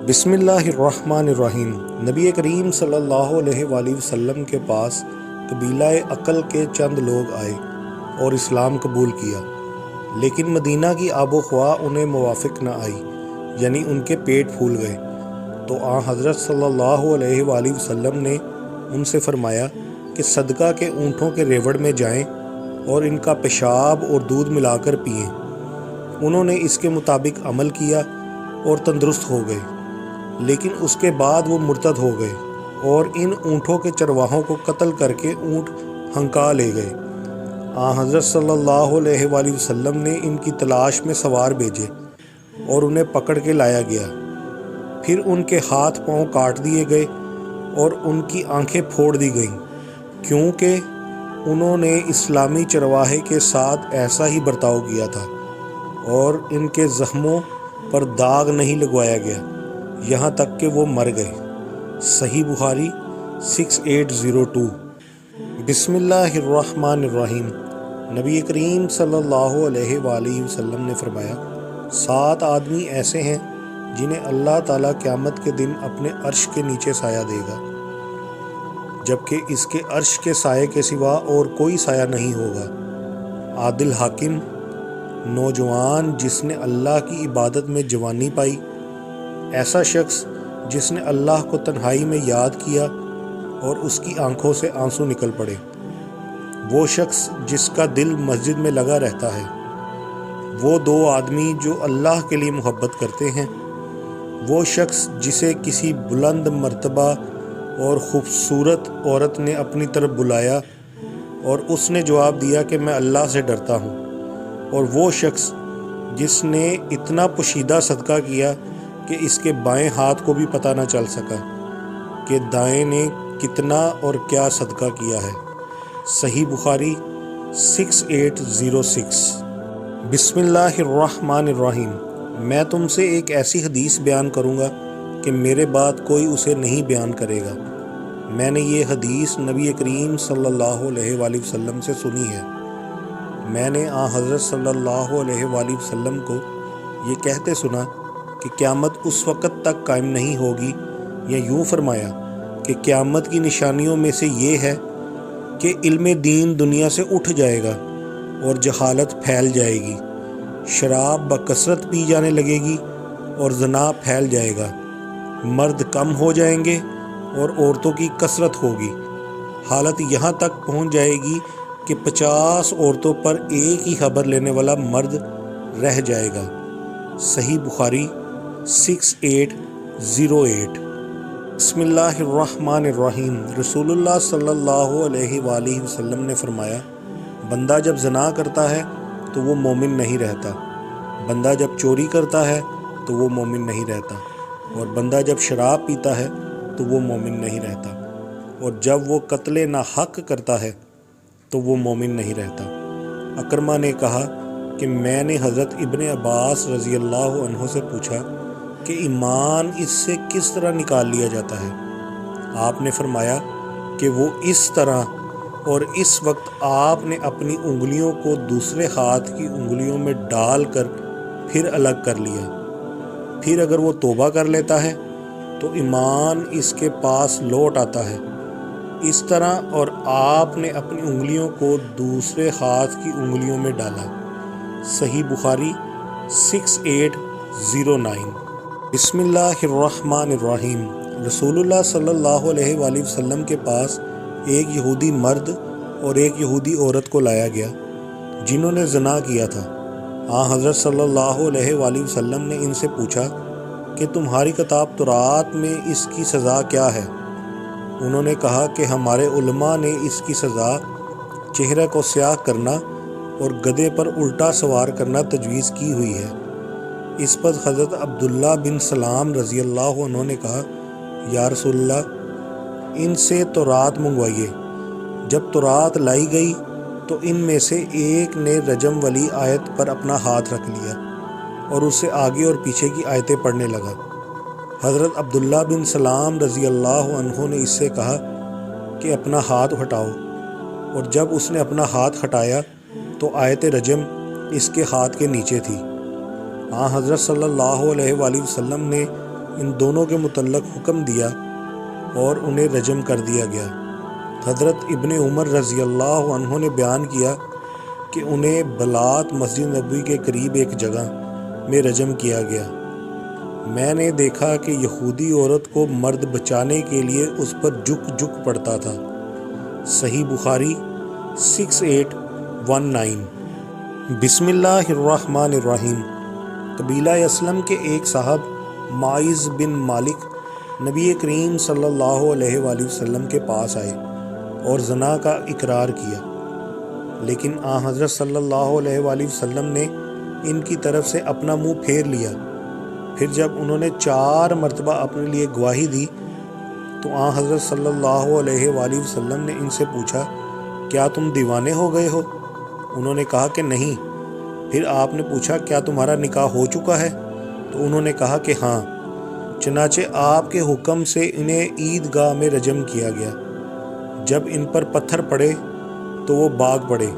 بسم اللہ الرحمن الرحیم۔ نبی کریم صلی اللہ علیہ وآلہ وسلم کے پاس قبیلہ عقل کے چند لوگ آئے اور اسلام قبول کیا، لیکن مدینہ کی آب و ہوا انہیں موافق نہ آئی، یعنی ان کے پیٹ پھول گئے۔ تو حضرت صلی اللہ علیہ وآلہ وسلم نے ان سے فرمایا کہ صدقہ کے اونٹوں کے ریوڑ میں جائیں اور ان کا پیشاب اور دودھ ملا کر پئیں۔ انہوں نے اس کے مطابق عمل کیا اور تندرست ہو گئے، لیکن اس کے بعد وہ مرتد ہو گئے اور ان اونٹوں کے چرواہوں کو قتل کر کے اونٹ ہنکا لے گئے۔ حضرت صلی اللہ علیہ وآلہ وسلم نے ان کی تلاش میں سوار بھیجے اور انہیں پکڑ کے لایا گیا۔ پھر ان کے ہاتھ پاؤں کاٹ دیے گئے اور ان کی آنکھیں پھوڑ دی گئیں، کیونکہ انہوں نے اسلامی چرواہے کے ساتھ ایسا ہی برتاؤ کیا تھا، اور ان کے زخموں پر داغ نہیں لگوایا گیا یہاں تک کہ وہ مر گئے۔ صحیح بخاری 6802۔ بسم اللہ الرحمن الرحیم۔ نبی کریم صلی اللہ علیہ وآلہ وسلم نے فرمایا، 7 آدمی ایسے ہیں جنہیں اللہ تعالیٰ قیامت کے دن اپنے عرش کے نیچے سایہ دے گا، جبکہ اس کے عرش کے سائے کے سوا اور کوئی سایہ نہیں ہوگا۔ عادل حاکم، نوجوان جس نے اللہ کی عبادت میں جوانی پائی، ایسا شخص جس نے اللہ کو تنہائی میں یاد کیا اور اس کی آنکھوں سے آنسو نکل پڑے، وہ شخص جس کا دل مسجد میں لگا رہتا ہے، وہ 2 آدمی جو اللہ کے لیے محبت کرتے ہیں، وہ شخص جسے کسی بلند مرتبہ اور خوبصورت عورت نے اپنی طرف بلایا اور اس نے جواب دیا کہ میں اللہ سے ڈرتا ہوں، اور وہ شخص جس نے اتنا پوشیدہ صدقہ کیا کہ اس کے بائیں ہاتھ کو بھی پتہ نہ چل سکا کہ دائیں نے کتنا اور کیا صدقہ کیا ہے۔ صحیح بخاری 6806۔ بسم اللہ الرحمن الرحیم۔ میں تم سے ایک ایسی حدیث بیان کروں گا کہ میرے بعد کوئی اسے نہیں بیان کرے گا۔ میں نے یہ حدیث نبی کریم صلی اللہ علیہ وآلہ وسلم سے سنی ہے۔ میں نے حضرت صلی اللہ علیہ وآلہ وسلم کو یہ کہتے سنا کہ قیامت اس وقت تک قائم نہیں ہوگی، یا یوں فرمایا کہ قیامت کی نشانیوں میں سے یہ ہے کہ علم دین دنیا سے اٹھ جائے گا اور جہالت پھیل جائے گی، شراب بکثرت پی جانے لگے گی اور زنا پھیل جائے گا، مرد کم ہو جائیں گے اور عورتوں کی کثرت ہوگی، حالت یہاں تک پہنچ جائے گی کہ 50 عورتوں پر ایک ہی خبر لینے والا مرد رہ جائے گا۔ صحیح بخاری 6808۔ بسم اللہ الرحمن الرحیم۔ رسول اللہ صلی اللہ علیہ وآلہ وسلم نے فرمایا، بندہ جب زنا کرتا ہے تو وہ مومن نہیں رہتا، بندہ جب چوری کرتا ہے تو وہ مومن نہیں رہتا، اور بندہ جب شراب پیتا ہے تو وہ مومن نہیں رہتا، اور جب وہ قتل ناحق کرتا ہے تو وہ مومن نہیں رہتا۔ اکرمہ نے کہا کہ میں نے حضرت ابن عباس رضی اللہ عنہ سے پوچھا کہ ایمان اس سے کس طرح نکال لیا جاتا ہے؟ آپ نے فرمایا کہ وہ اس طرح، اور اس وقت آپ نے اپنی انگلیوں کو دوسرے ہاتھ کی انگلیوں میں ڈال کر پھر الگ کر لیا، پھر اگر وہ توبہ کر لیتا ہے تو ایمان اس کے پاس لوٹ آتا ہے، اس طرح، اور آپ نے اپنی انگلیوں کو دوسرے ہاتھ کی انگلیوں میں ڈالا۔ صحیح بخاری 6809۔ بسم اللہ الرحمن الرحیم۔ رسول اللہ صلی اللہ علیہ وآلہ وسلم کے پاس ایک یہودی مرد اور ایک یہودی عورت کو لایا گیا جنہوں نے زنا کیا تھا۔ حضرت صلی اللہ علیہ وآلہ وسلم نے ان سے پوچھا کہ تمہاری کتاب تورات میں اس کی سزا کیا ہے؟ انہوں نے کہا کہ ہمارے علماء نے اس کی سزا چہرہ کو سیاہ کرنا اور گدھے پر الٹا سوار کرنا تجویز کی ہوئی ہے۔ اس پر حضرت عبداللہ بن سلام رضی اللہ عنہ نے کہا، یا رسول اللہ، ان سے تورات منگوائیے۔ جب تورات لائی گئی تو ان میں سے ایک نے رجم والی آیت پر اپنا ہاتھ رکھ لیا اور اس سے آگے اور پیچھے کی آیتیں پڑھنے لگا۔ حضرت عبداللہ بن سلام رضی اللہ عنہ نے اس سے کہا کہ اپنا ہاتھ ہٹاؤ، اور جب اس نے اپنا ہاتھ ہٹایا تو آیت رجم اس کے ہاتھ کے نیچے تھی۔ حضرت صلی اللہ علیہ وآلہ وسلم نے ان دونوں کے متعلق حکم دیا اور انہیں رجم کر دیا گیا۔ حضرت ابن عمر رضی اللہ عنہ نے بیان کیا کہ انہیں بلات مسجد نبوی کے قریب ایک جگہ میں رجم کیا گیا۔ میں نے دیکھا کہ یہودی عورت کو مرد بچانے کے لیے اس پر جھک پڑتا تھا۔ صحیح بخاری 6819۔ بسم اللہ الرحمن الرحیم۔ قبیلہ اسلم کے ایک صاحب معاذ بن مالک نبی کریم صلی اللہ علیہ وآلہ وسلم کے پاس آئے اور زنا کا اقرار کیا، لیکن حضرت صلی اللہ علیہ وآلہ وسلم نے ان کی طرف سے اپنا منہ پھیر لیا۔ پھر جب انہوں نے 4 مرتبہ اپنے لیے گواہی دی تو حضرت صلی اللہ علیہ وآلہ وسلم نے ان سے پوچھا، کیا تم دیوانے ہو گئے ہو؟ انہوں نے کہا کہ نہیں۔ پھر آپ نے پوچھا، کیا تمہارا نکاح ہو چکا ہے؟ تو انہوں نے کہا کہ ہاں۔ چنانچہ آپ کے حکم سے انہیں عیدگاہ میں رجم کیا گیا۔ جب ان پر پتھر پڑے تو وہ بھاگ پڑے،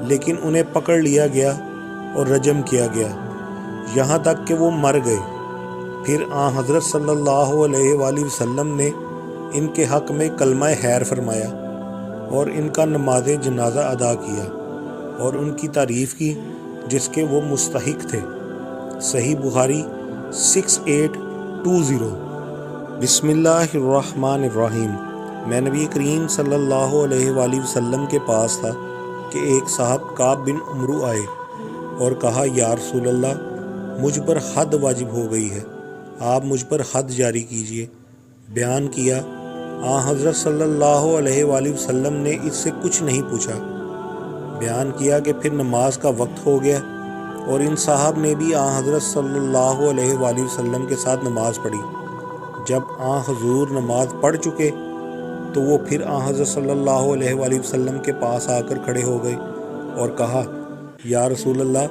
لیکن انہیں پکڑ لیا گیا اور رجم کیا گیا یہاں تک کہ وہ مر گئے۔ پھر حضرت صلی اللہ علیہ وآلہ وسلم نے ان کے حق میں کلمہ خیر فرمایا اور ان کا نماز جنازہ ادا کیا اور ان کی تعریف کی جس کے وہ مستحق تھے۔ صحیح بخاری 6820۔ بسم اللہ الرحمن الرحیم۔ میں نبی کریم صلی اللہ علیہ وآلہ وسلم کے پاس تھا کہ ایک صاحب کعب بن عمرو آئے اور کہا، یا رسول اللہ، مجھ پر حد واجب ہو گئی ہے، آپ مجھ پر حد جاری کیجیے۔ بیان کیا، حضرت صلی اللہ علیہ وآلہ وسلم نے اس سے کچھ نہیں پوچھا۔ بیان کیا کہ پھر نماز کا وقت ہو گیا اور ان صاحب نے بھی حضرت صلی اللہ علیہ وآلہ وسلم کے ساتھ نماز پڑھی۔ جب حضور نماز پڑھ چکے تو وہ پھر حضرت صلی اللہ علیہ وآلہ وسلم کے پاس آ کر کھڑے ہو گئے اور کہا، یا رسول اللہ،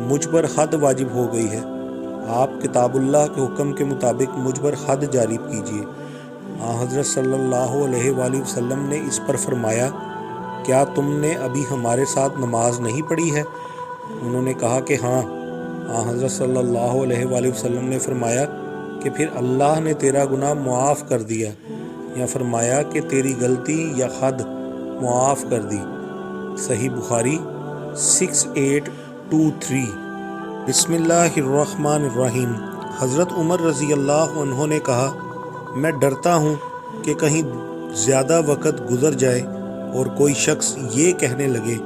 مجھ پر حد واجب ہو گئی ہے، آپ کتاب اللہ کے حکم کے مطابق مجھ پر حد جاری کیجیے۔ حضرت صلی اللہ علیہ وآلہ وسلم نے اس پر فرمایا، کیا تم نے ابھی ہمارے ساتھ نماز نہیں پڑھی ہے؟ انہوں نے کہا کہ ہاں۔ حضرت صلی اللہ علیہ وآلہ وسلم نے فرمایا کہ پھر اللہ نے تیرا گناہ معاف کر دیا، یا فرمایا کہ تیری غلطی یا حد معاف کر دی۔ صحیح بخاری 6823۔ بسم اللہ الرحمن الرحیم۔ حضرت عمر رضی اللہ عنہ نے کہا، میں ڈرتا ہوں کہ کہیں زیادہ وقت گزر جائے اور کوئی شخص یہ کہنے لگے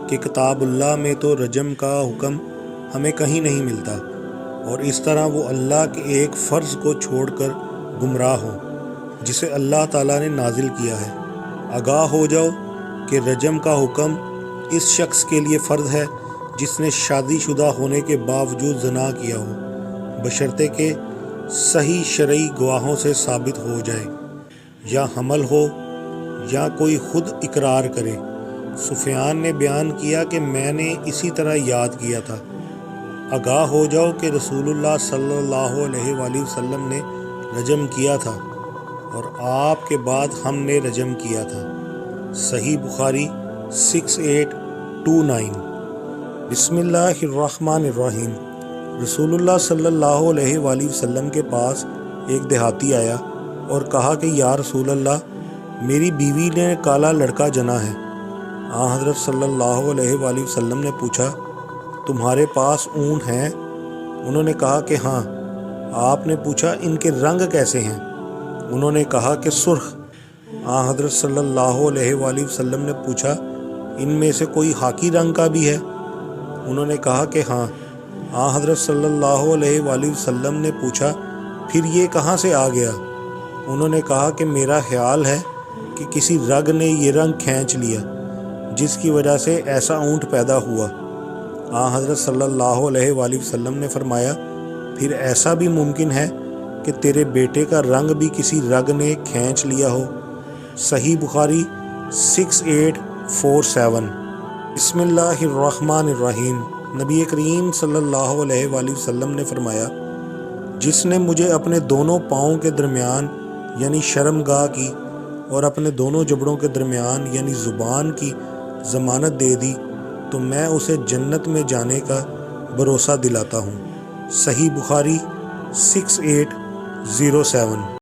کہ کتاب اللہ میں تو رجم کا حکم ہمیں کہیں نہیں ملتا، اور اس طرح وہ اللہ کے ایک فرض کو چھوڑ کر گمراہ ہو جسے اللہ تعالیٰ نے نازل کیا ہے۔ آگاہ ہو جاؤ کہ رجم کا حکم اس شخص کے لیے فرض ہے جس نے شادی شدہ ہونے کے باوجود زنا کیا ہو، بشرطے کہ صحیح شرعی گواہوں سے ثابت ہو جائے، یا حمل ہو یا کوئی خود اقرار کرے۔ سفیان نے بیان کیا کہ میں نے اسی طرح یاد کیا تھا۔ آگاہ ہو جاؤ کہ رسول اللہ صلی اللہ علیہ وآلہ وسلم نے رجم کیا تھا اور آپ کے بعد ہم نے رجم کیا تھا۔ صحیح بخاری 6829۔ بسم اللہ الرحمن الرحیم۔ رسول اللہ صلی اللہ علیہ وآلہ وسلم کے پاس ایک دیہاتی آیا اور کہا کہ یا رسول اللہ، میری بیوی نے کالا لڑکا جنا ہے۔ حضرت صلی اللہ علیہ وآلہ وسلم نے پوچھا، تمہارے پاس اونٹ ہیں؟ انہوں نے کہا کہ ہاں۔ آپ نے پوچھا، ان کے رنگ کیسے ہیں؟ انہوں نے کہا کہ سرخ۔ حضرت صلی اللہ علیہ وآلہ وسلم نے پوچھا، ان میں سے کوئی خاکی رنگ کا بھی ہے؟ انہوں نے کہا کہ ہاں۔ حضرت صلی اللہ علیہ وآلہ وسلم نے پوچھا، پھر یہ کہاں سے آ گیا؟ انہوں نے کہا کہ میرا خیال ہے کہ کسی رگ نے یہ رنگ کھینچ لیا جس کی وجہ سے ایسا اونٹ پیدا ہوا۔ حضرت صلی اللہ علیہ وآلہ وسلم نے فرمایا، پھر ایسا بھی ممکن ہے کہ تیرے بیٹے کا رنگ بھی کسی رگ نے کھینچ لیا ہو۔ صحیح بخاری 6847۔ بسم اللہ الرحمن الرحیم۔ نبی کریم صلی اللہ علیہ وآلہ وسلم نے فرمایا، جس نے مجھے اپنے دونوں پاؤں کے درمیان یعنی شرمگاہ کی اور اپنے دونوں جبڑوں کے درمیان یعنی زبان کی ضمانت دے دی تو میں اسے جنت میں جانے کا بھروسہ دلاتا ہوں۔ صحیح بخاری 68 07